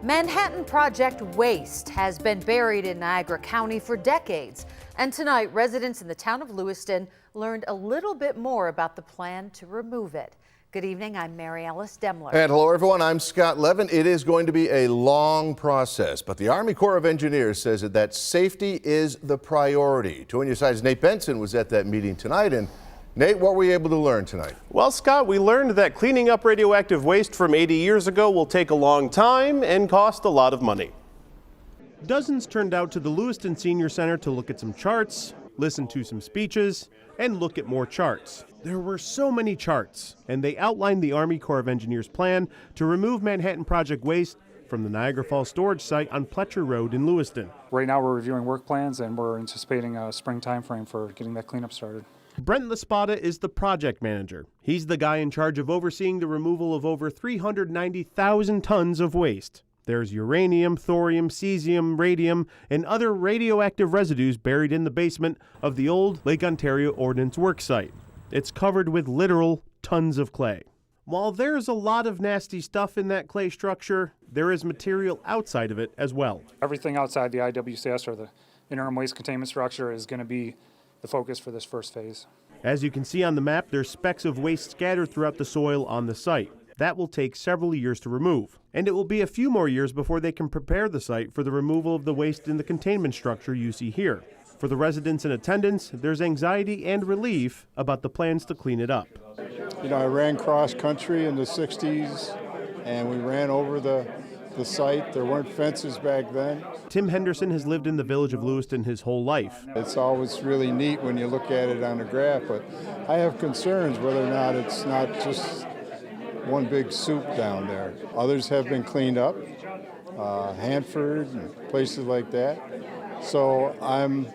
Manhattan Project waste has been buried in Niagara County for decades. And tonight, residents in the town of Lewiston learned a little bit more about the plan to remove it. Good evening, I'm Mary Alice Demler. And hello everyone, I'm Scott Levin. It is going to be a long process, but the Army Corps of Engineers says that safety is the priority. 2 on your side's Nate Benson was at that meeting tonight. And Nate, what were you able to learn tonight? Well, Scott, we learned that cleaning up radioactive waste from 80 years ago will take a long time and cost a lot of money. Dozens turned out to the Lewiston Senior Center to look at some charts, listen to some speeches, and look at more charts. There were so many charts, and they outlined the Army Corps of Engineers' plan to remove Manhattan Project waste from the Niagara Falls storage site on Pletcher Road in Lewiston. Right now we're reviewing work plans and we're anticipating a spring time frame for getting that cleanup started. Brent Laspada is the project manager. He's the guy in charge of overseeing the removal of over 390,000 tons of waste. There's uranium, thorium, cesium, radium, and other radioactive residues buried in the basement of the old Lake Ontario Ordnance Works site. It's covered with literal tons of clay. While there's a lot of nasty stuff in that clay structure, there is material outside of it as well. Everything outside the IWCS or the interim waste containment structure is going to be the focus for this first phase. As you can see on the map, there's specks of waste scattered throughout the soil on the site. That will take several years to remove, and it will be a few more years before they can prepare the site for the removal of the waste in the containment structure you see here. For the residents in attendance, there's anxiety and relief about the plans to clean it up. You know, I ran cross country in the 60s, and we ran over the site. There weren't fences back then. Tim Henderson has lived in the village of Lewiston his whole life. It's always really neat when you look at it on a graph, but I have concerns whether or not it's not just one big soup down there. Others have been cleaned up, Hanford and places like that. So I'm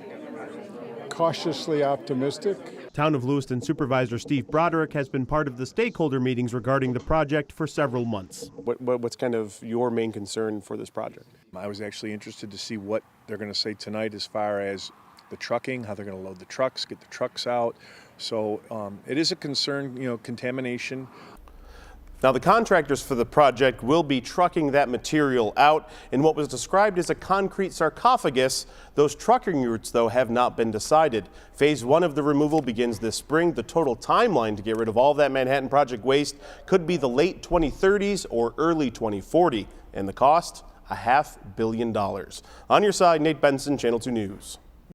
cautiously optimistic. Town of Lewiston Supervisor Steve Broderick has been part of the stakeholder meetings regarding the project for several months. What's kind of your main concern for this project? I was actually interested to see what they're going to say tonight as far as the trucking, how they're going to load the trucks, get the trucks out. So it is a concern, you know, contamination. Now, the contractors for the project will be trucking that material out in what was described as a concrete sarcophagus. Those trucking routes, though, have not been decided. Phase 1 of the removal begins this spring. The total timeline to get rid of all of that Manhattan Project waste could be the late 2030s or early 2040. And the cost, $500 million. On your side, Nate Benson, Channel 2 News.